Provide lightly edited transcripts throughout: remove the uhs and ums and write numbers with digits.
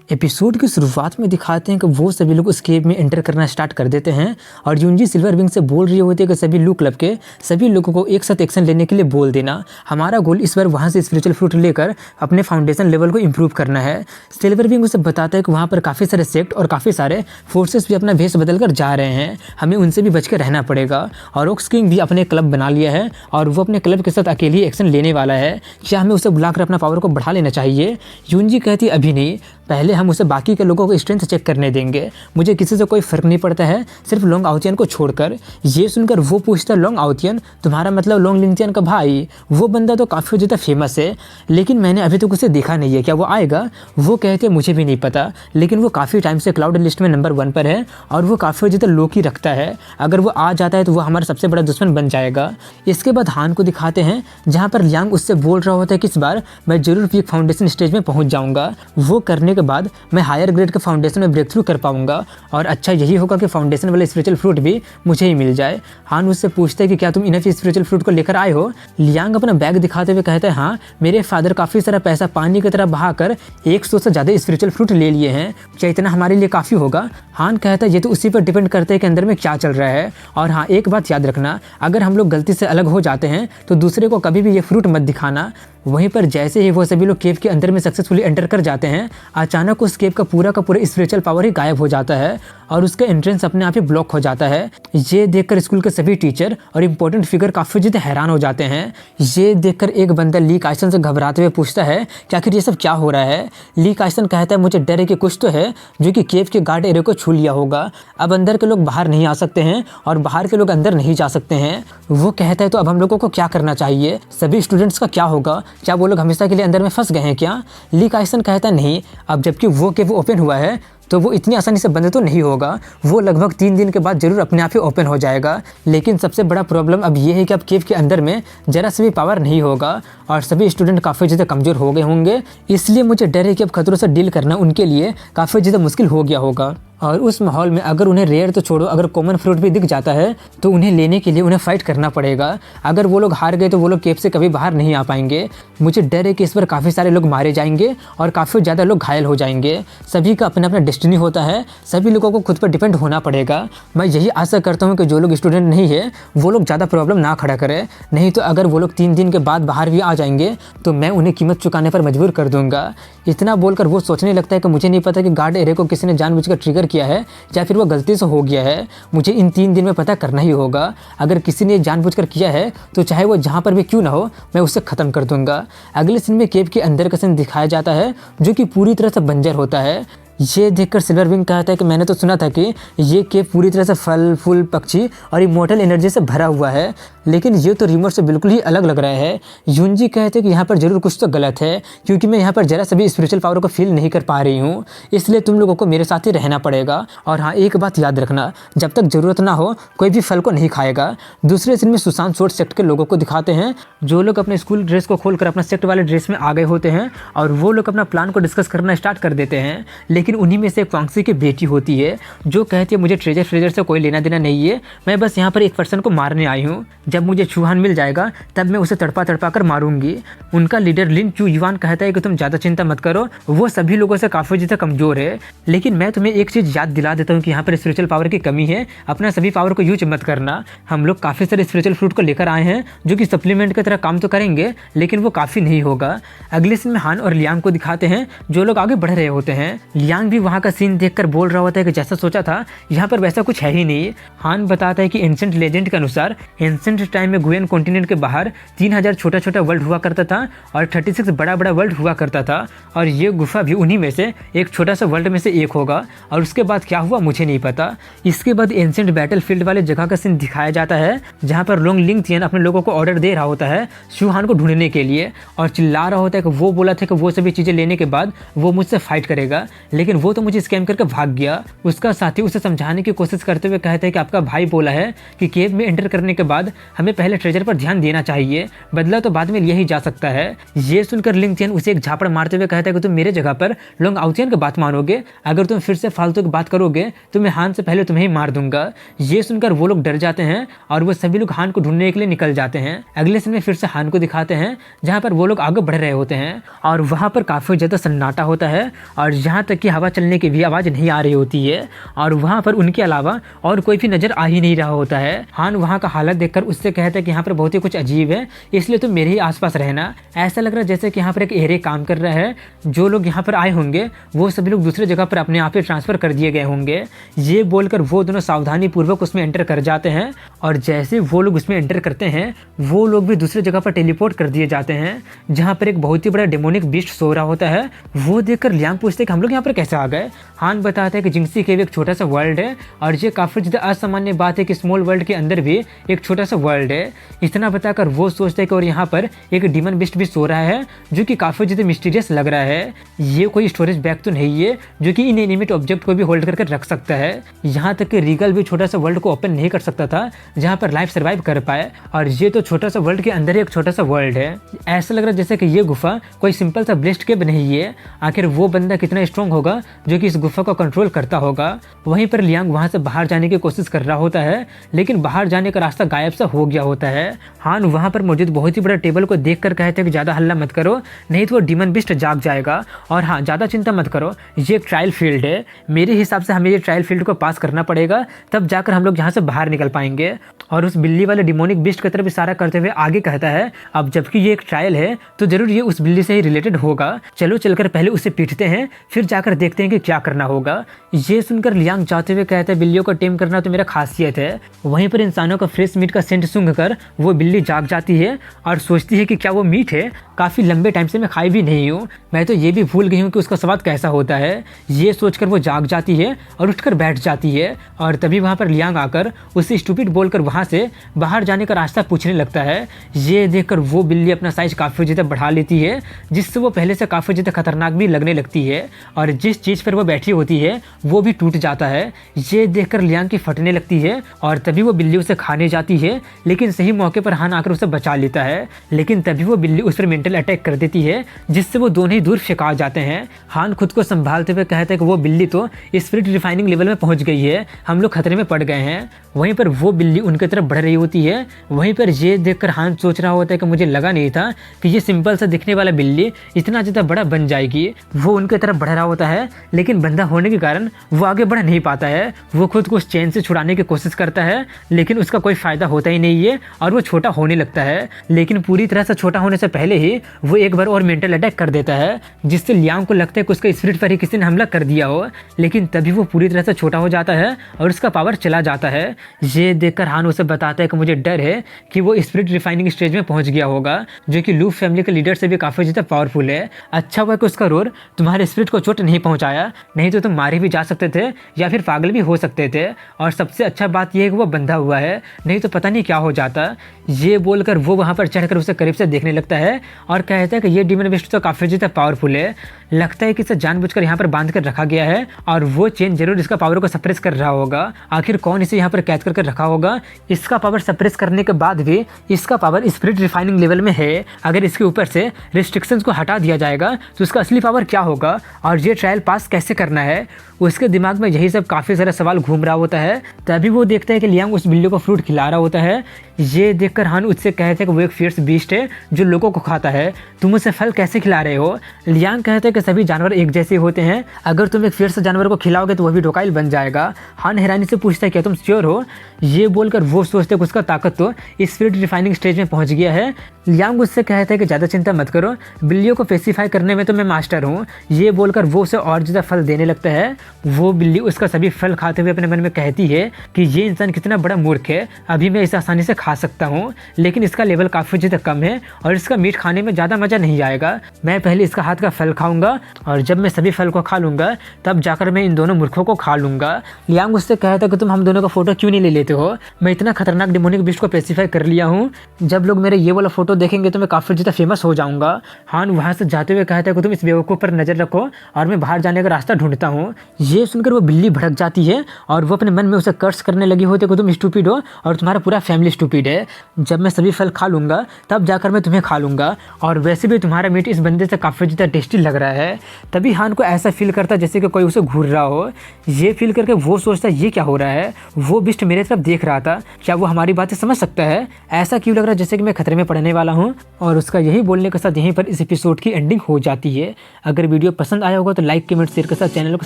Episode की शुरुआत में दिखाते हैं कि वो सभी लोग उस केव में एंटर करना स्टार्ट कर देते हैं और यूनजी सिल्वर विंग से बोल रही होती है कि सभी लू क्लब के सभी लोगों को एक साथ एक्शन लेने के लिए बोल देना। हमारा गोल इस बार वहाँ से स्पिरिचुअल फ्रूट लेकर अपने फाउंडेशन लेवल को इम्प्रूव करना है। सिल्वर विंग उसे बताता है कि वहाँ पर काफ़ी सारे सेक्ट और काफ़ी सारे फोर्सेस भी अपना भेष बदल कर जा रहे हैं, हमें उनसे भी बच कर रहना पड़ेगा। और ओक्स किंग भी अपने क्लब बना लिया है और वो अपने क्लब के साथ अकेले एक्शन लेने वाला है। क्या हमें उसे बुलाकर अपना पावर को बढ़ा लेना चाहिए? यूनजी कहती अभी नहीं, पहले हम उसे बाकी के लोगों को स्ट्रेंथ चेक करने देंगे। मुझे किसी से कोई फ़र्क नहीं पड़ता है, सिर्फ लोंग आउतियन को छोड़कर। ये सुनकर वो पूछता है, लोंग आउतियन तुम्हारा मतलब लोंग लिंगतियन का भाई? वो बंदा तो काफ़ी ज़्यादा फेमस है, लेकिन मैंने अभी तक उसे देखा नहीं है, क्या वो आएगा? वो कहते मुझे भी नहीं पता, लेकिन वो काफ़ी टाइम से क्लाउड लिस्ट में नंबर 1 पर है और वो काफ़ी ज़्यादा लो की रखता है। अगर वो आ जाता है तो वो हमारा सबसे बड़ा दुश्मन बन जाएगा। इसके बाद हान को दिखाते हैं जहाँ पर लियांग उससे बोल रहा होता है कि इस बार मैं जरूर पीक फाउंडेशन स्टेज में पहुँच जाऊँगा। वो करने के बाद मैं हायर ग्रेड के फाउंडेशन में ब्रेक थ्रू कर पाऊंगा और अच्छा यही होगा कि फाउंडेशन वाले स्पिरिचुअल फ्रूट भी मुझे ही मिल जाए। हान उससे पूछता है कि क्या तुम इनफ स्पिरिचुअल फ्रूट को लेकर आए हो? लियांग अपना बैग दिखाते हुए कहता है, हाँ, मेरे फादर काफ़ी सारा पैसा पानी की तरह बहाकर 100 से ज़्यादा स्पिरिचुअल फ्रूट ले लिए हैं, क्या इतना हमारे लिए काफ़ी होगा? हान कहता है ये तो उसी पर डिपेंड करता है कि अंदर में क्या चल रहा है। और हाँ, एक बात याद रखना, अगर हम लोग गलती से अलग हो जाते हैं तो दूसरे को कभी भी ये फ्रूट मत दिखाना। वहीं पर जैसे ही वो सभी लोग केव के अंदर में सक्सेसफुली एंटर कर जाते हैं, अचानक उस केव का पूरा स्पिरिचुअल पावर ही गायब हो जाता है और उसका एंट्रेंस अपने आप ही ब्लॉक हो जाता है। ये देखकर स्कूल के सभी टीचर और इम्पोर्टेंट फिगर काफ़ी ज़्यादा हैरान हो जाते हैं। ये देखकर एक बंदा ली काइसन से घबराते हुए पूछता है कि आखिर ये सब क्या हो रहा है? ली काइसन कहता है, मुझे डर है कि कुछ तो है जो कि केव के गार्ड एरिया को छू लिया होगा। अब अंदर के लोग बाहर नहीं आ सकते हैं और बाहर के लोग अंदर नहीं जा सकते हैं। वो कहता है तो अब हम लोगों को क्या करना चाहिए? सभी स्टूडेंट्स का क्या होगा? क्या वो लोग हमेशा के लिए अंदर में फंस गए हैं क्या? ली काइसन कहता नहीं, अब जबकि वो केव ओपन हुआ है तो वो इतनी आसानी से बंद तो नहीं होगा, वो लगभग 3 दिन के बाद जरूर अपने आप ही ओपन हो जाएगा। लेकिन सबसे बड़ा प्रॉब्लम अब ये है कि अब केव के अंदर में जरा से भी पावर नहीं होगा और सभी स्टूडेंट काफ़ी ज़्यादा कमज़ोर हो गए होंगे, इसलिए मुझे डर है कि अब खतरों से डील करना उनके लिए काफ़ी ज़्यादा मुश्किल हो गया होगा। और उस माहौल में अगर उन्हें रेयर तो छोड़ो, अगर कॉमन फ्रूट भी दिख जाता है तो उन्हें लेने के लिए उन्हें फाइट करना पड़ेगा। अगर वो लोग हार गए तो वो लोग केव से कभी बाहर नहीं आ पाएंगे। मुझे डर है कि इस पर काफ़ी सारे लोग मारे जाएंगे और काफ़ी ज़्यादा लोग घायल हो जाएंगे। सभी का अपना अपना डेस्टिनी होता है, सभी लोगों को खुद पर डिपेंड होना पड़ेगा। मैं यही आशा करता हूँ कि जो लोग स्टूडेंट नहीं है वो लोग ज़्यादा प्रॉब्लम ना खड़ा करें, नहीं तो अगर वो लोग 3 दिन के बाद बाहर भी आ जाएंगे तो मैं उन्हें कीमत चुकाने पर मजबूर कर दूंगा। इतना बोलकर वो सोचने लगता है कि मुझे नहीं पता कि गार्ड एरिया को किसी ने जानबूझकर ट्रिगर किया है या फिर वो गलती से हो गया है। मुझे इन 3 दिन में पता करना ही होगा। अगर किसी ने जानबूझकर किया है तो चाहे वो जहाँ पर भी क्यों ना हो, मैं उसे ख़त्म कर दूंगा। अगले सीन में केव के अंदर का सीन दिखाया जाता है जो कि पूरी तरह से बंजर होता है। ये देखकर सिल्वर विंग कहता है कि मैंने तो सुना था कि ये केव पूरी तरह से फल फूल पक्षी और इमोर्टल एनर्जी से भरा हुआ है, लेकिन ये तो रिमोट से बिल्कुल ही अलग लग रहा है। यूनजी कहते हैं कि यहाँ पर जरूर कुछ तो गलत है, क्योंकि मैं यहाँ पर जरा सभी स्पिरिचुअल पावर को फील नहीं कर पा रही हूँ, इसलिए तुम लोगों को मेरे साथ ही रहना पड़ेगा। और हाँ, एक बात याद रखना, जब तक ज़रूरत ना हो कोई भी फल को नहीं खाएगा। दूसरे सीन में सुशांत सोर्ट सेक्ट के लोगों को दिखाते हैं जो लोग अपने स्कूल ड्रेस को खोलकर अपना सेक्ट वाले ड्रेस में आ गए होते हैं और वो लोग अपना प्लान को डिस्कस करना स्टार्ट कर देते हैं। लेकिन उन्हीं में से एक वांगसी की बेटी होती है जो कहती है मुझे ट्रेजर से कोई लेना देना नहीं है, मैं बस यहाँ पर एक पर्सन को मारने आई हूँ, जब मुझे चूहान मिल जाएगा तब मैं उसे तड़पा कर मारूंगी। उनका लीडर लिन चू युवान कहता है कि तुम ज़्यादा चिंता मत करो, वो सभी लोगों से काफ़ी ज़्यादा कमज़ोर है, लेकिन मैं तुम्हें एक चीज़ याद दिला देता हूँ कि यहाँ पर स्पिरिचुअल पावर की कमी है, अपना सभी पावर को यूज मत करना। हम लोग काफ़ी सारे स्पिरिचुअल फ्रूट को लेकर आए हैं जो कि सप्लीमेंट की तरह काम तो करेंगे, लेकिन वो काफ़ी नहीं होगा। अगले सीन में हान और लियांग को दिखाते हैं जो लोग आगे बढ़ रहे होते हैं। लियांग भी वहाँ का सीन देखकर बोल रहा होता है कि जैसा सोचा था यहाँ पर वैसा कुछ है ही नहीं। हान बताता है कि एंसेंट लेजेंड के अनुसार एंसेंट टाइम में गुयन कॉन्टिनेंट के बाहर 3000 छोटा वर्ल्ड हुआ करता था और 36 बड़ा वर्ल्ड हुआ करता था, और ये गुफा भी उन्हीं में से एक छोटा सा वर्ल्ड में से एक होगा। और उसके बाद क्या हुआ मुझे नहीं पता। इसके बाद एंसेंट बैटल फील्ड वाले जगह का सीन दिखाया जाता है जहाँ पर लोंग लिंगतियन अपने लोगों को ऑर्डर दे रहा होता है शू हान को ढूंढने के लिए और चिल्ला रहा होता है कि वो बोला था कि वो सभी चीज़ें लेने के बाद वो मुझसे फाइट करेगा, लेकिन वो तो मुझे स्कैम करके भाग गया। उसका साथी उसे समझाने की कोशिश करते हुए कहते हैं कि आपका भाई बोला है कि केव में एंटर करने के बाद हमें पहले ट्रेजर पर ध्यान देना चाहिए, बदला तो बाद में लिया ही जा सकता है। ये सुनकर लिंगतियन उसे एक झापड़ मारते हुए कहता है कि तुम मेरे जगह पर लोंग आउतियन की बात मानोगे, अगर तुम फिर से फालतू की बात करोगे तो मैं हान से पहले तुम्हें ही मार दूंगा। ये सुनकर वो लोग डर जाते हैं और वो सभी लोग हान को ढूंढने के लिए निकल जाते हैं। अगले सीन में फिर से हान को दिखाते हैं जहाँ पर वो लोग आगे बढ़ रहे होते हैं और वहाँ पर काफ़ी ज़्यादा सन्नाटा होता है और यहाँ तक कि हवा चलने की भी आवाज़ नहीं आ रही होती है और वहाँ पर उनके अलावा और कोई भी नज़र आ ही नहीं रहा होता है। हान वहाँ का हालत देखकर उससे कहता है कि यहाँ पर बहुत ही कुछ अजीब है, इसलिए तुम मेरे ही आसपास रहना। ऐसा लग रहा है जैसे कि यहाँ पर एक एरिया काम कर रहा है, जो लोग यहाँ पर आए होंगे वो सभी लोग दूसरे जगह पर अपने आप ही ट्रांसफ़र कर दिए गए होंगे। ये बोलकर वो दोनों सावधानी पूर्वक उसमें एंटर कर जाते हैं और जैसे वो लोग उसमें एंटर करते हैं वो लोग भी दूसरी जगह पर टेलीपोर्ट कर दिए जाते हैं, जहाँ पर एक बहुत ही बड़ा डेमोनिक बीस्ट सो रहा होता है। वो देखकर लियांग पूछते हैं कि हम लोग यहाँ पर कैसे आ गए। हान बताता है कि जिंगसी केव एक छोटा सा वर्ल्ड है और ये काफ़ी ज़्यादा असामान्य बात है कि स्मॉल वर्ल्ड के अंदर भी एक छोटा सा वर्ल्ड है। इतना बताकर वो सोचते हैं कि और यहाँ पर एक डीमन बिस्ट भी सो रहा है जो कि काफ़ी ज़्यादा मिस्टीरियस लग रहा है। ये कोई स्टोरेज बैग तो नहीं है जो कि इनएनिमेट ऑब्जेक्ट को भी होल्ड करके रख सकता है। यहाँ तक कि रीगल भी छोटा सा वर्ल्ड को ओपन नहीं कर सकता था जहाँ पर लाइफ सर्वाइव कर पाए, और ये तो छोटा सा वर्ल्ड के अंदर ही एक छोटा सा वर्ल्ड है। ऐसा लग रहा है जैसे कि ये गुफा कोई सिंपल सा ब्लेस्ड केव नहीं है। आखिर वो बंदा कितना स्ट्रॉन्ग होगा जो कि इस गुफा को कंट्रोल करता होगा। वहीं पर लियांग वहाँ से बाहर जाने की कोशिश कर रहा होता है, लेकिन बाहर जाने का रास्ता गायब सा हो गया होता है। हान वहाँ पर मौजूद बहुत ही बड़ा टेबल को देख कर कहते हैं कि ज़्यादा हल्ला मत करो, नहीं तो वो डीमन बिस्ट जाग जाएगा। और हाँ, ज़्यादा चिंता मत करो, ये एक ट्रायल फील्ड है, मेरे हिसाब से हमें ये ट्रायल फील्ड को पास करना पड़ेगा, तब जाकर हम लोग यहाँ से बाहर निकल पाएंगे। और उस बिल्ली वाले डिमोनिक बिस्ट की तरफ इशारा करते हुए आगे कहता है, अब जबकि ये एक ट्रायल है तो जरूर ये उस बिल्ली से ही रिलेटेड होगा, चलो चलकर पहले उसे पीटते हैं, फिर जाकर देखते हैं कि क्या करना होगा। ये सुनकर लियांग जाते हुए कहता है, बिल्लियों को टेम करना तो मेरा खासियत है। वहीं पर इंसानों का फ्रेश मीट का सेंट सूंघ कर वो बिल्ली जाग जाती है और सोचती है कि क्या वो मीट है, काफ़ी लंबे टाइम से मैं खाई भी नहीं हूँ, मैं तो ये भी भूल गई हूँ कि उसका स्वाद कैसा होता है। ये सोचकर वो जाग जाती है और उठकर बैठ जाती है और तभी वहाँ पर लियांग आकर उसे स्टूपिड बोलकर वहाँ से बाहर जाने का रास्ता पूछने लगता है। ये देखकर वो बिल्ली अपना साइज काफ़ी ज़्यादा बढ़ा लेती है, जिससे वो पहले से काफ़ी ज़्यादा खतरनाक भी लगने लगती है और जिस चीज़ पर वो बैठी होती है वो भी टूट जाता है। ये देखकर लियांग की फटने लगती है और तभी वो बिल्ली उसे खाने जाती है, लेकिन सही मौके पर हान आकर उसे बचा लेता है। लेकिन तभी वो बिल्ली उस पर मेंटल अटैक कर देती है, जिससे वो दोनों ही दूर फेंका जाते हैं। हान खुद को संभालते हुए कहता है कि वो बिल्ली तो स्पिरिट रिफाइनिंग लेवल में पहुंच गई है, हम लोग खतरे में पड़ गए हैं। वहीं पर वो बिल्ली उनकी तरफ बढ़ रही होती है। वहीं पर ये देखकर हान सोच रहा होता है कि मुझे लगा नहीं था कि ये सिंपल सा दिखने वाला बिल्ली इतना ज़्यादा बड़ा बन जाएगी। वो उनकी तरफ बढ़ रहा होता है, लेकिन बंधा होने के कारण वो आगे बढ़ नहीं पाता है। वो खुद को उस चेन से छुड़ाने की कोशिश करता है, लेकिन उसका कोई फ़ायदा होता ही नहीं है और वो छोटा होने लगता है। लेकिन पूरी तरह से छोटा होने से पहले ही वो एक बार और मेंटल अटैक कर देता है, जिससे लियांग को लगता है कि उसके स्पिरिट पर ही किसी ने हमला कर दिया हो। लेकिन तभी वो पूरी तरह से छोटा हो जाता है और उसका पावर चला जाता है। ये देखकर हान उसे बताता है कि मुझे डर है कि वो स्पिरिट रिफाइनिंग स्टेज में पहुंच गया होगा, जो कि लूफ फैमिली के लीडर से भी काफ़ी ज़्यादा पावरफुल है। अच्छा हुआ कि उसका रोर तुम्हारे स्पिरिट को चोट नहीं पहुंचाया, नहीं तो तुम मारे भी जा सकते थे या फिर पागल भी हो सकते थे। और सबसे अच्छा बात यह है कि वो बंधा हुआ है, नहीं तो पता नहीं क्या हो जाता। ये बोलकर वो वहाँ पर चढ़कर उसे करीब से देखने लगता है और कहता है कि ये डीमन बिस्ट तो काफ़ी ज़्यादा पावरफुल है, लगता है कि इसे जानबूझकर यहाँ पर बांध कर रखा गया है और वो चेन जरूर इसका पावर को सप्रेस कर रहा होगा। आखिर कौन इसे यहाँ पर कैद करके रखा होगा? इसका पावर सप्रेस करने के बाद भी इसका पावर स्पिरिट रिफाइनिंग लेवल में है। अगर इसके ऊपर से रिस्ट्रिक्शंस को हटा दिया जाएगा तो उसका असली पावर क्या होगा और ये ट्रायल पास कैसे करना है? उसके दिमाग में यही सब काफ़ी सारा सवाल घूम रहा होता है। तभी वो देखता है कि लियांग उस बिल्ली को फ्रूट खिला रहा होता है। ये देखकर हान उससे कहते हैं कि वो एक फियर्स बीस्ट है जो लोगों को खाता है, तुम उसे फल कैसे खिला रहे हो? लियांग कहते हैं कि सभी जानवर एक जैसे होते हैं, अगर तुम एक फियर्स जानवर को खिलाओगे तो वह भी डोकाइल बन जाएगा। हान हैरानी से पूछता है क्या तुम श्योर हो? ये बोलकर वो सोचते हैं कि उसका ताकत तो स्पिरिट रिफाइनिंग स्टेज में पहुंच गया है। लियांग उससे कहता है कि ज़्यादा चिंता मत करो, बिल्लियों को पेसिफाई करने में तो मैं मास्टर हूँ। ये बोलकर वो उसे और ज़्यादा फल देने लगता है। वो बिल्ली उसका सभी फल खाते हुए अपने मन में कहती है कि ये इंसान कितना बड़ा मूर्ख है, अभी मैं इसे आसानी से खा सकता हूँ, लेकिन इसका लेवल काफ़ी ज़्यादा कम है और इसका मीट खाने में ज़्यादा मज़ा नहीं आएगा। मैं पहले इसका हाथ का फल खाऊंगा और जब मैं सभी फल को खा लूँगा तब जाकर मैं इन दोनों मूर्खों को खा लूँगा। लियांग उससे कहता है कि तुम हम दोनों का फोटो क्यों नहीं ले लेते हो? मैं इतना खतरनाक डिमोनिक बिस्ट को पेसिफाई कर लिया हूँ, जब लोग मेरे ये वाला फोटो देखेंगे तो मैं काफ़ी ज़्यादा फेमस हो जाऊँगा। हान वहाँ से जाते हुए कहता है कि तुम इस बेवकूफ़ पर नज़र रखो और मैं बाहर जाने का रास्ता ढूंढता हूँ। ये सुनकर वो बिल्ली भड़क जाती है और वो अपने मन में उसे कर्स करने लगी होती है कि तुम स्टूपिड हो और तुम्हारा पूरा फैमिली स्टूपिड है। जब मैं सभी फल खा लूँगा तब जाकर मैं तुम्हें खा लूँगा, और वैसे भी तुम्हारा मीट इस बंदे से काफ़ी ज़्यादा टेस्टी लग रहा है। तभी हान को ऐसा फील करता है जैसे कि कोई उसे घूर रहा हो। ये फील करके वो सोचता है ये क्या हो रहा है? वो बिस्ट मेरे तरफ देख रहा था, क्या वो हमारी बातें समझ सकता है? ऐसा क्यों लग रहा है जैसे कि मैं खतरे में पड़ने वाला वाला हूँ और उसका यही बोलने के साथ यहीं पर इस एपिसोड की एंडिंग हो जाती है। अगर वीडियो पसंद आया होगा तो लाइक कमेंट शेयर के साथ चैनल को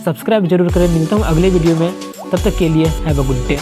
सब्सक्राइब जरूर करें। मिलता हूँ अगले वीडियो में, तब तक के लिए हैव अ गुड डे।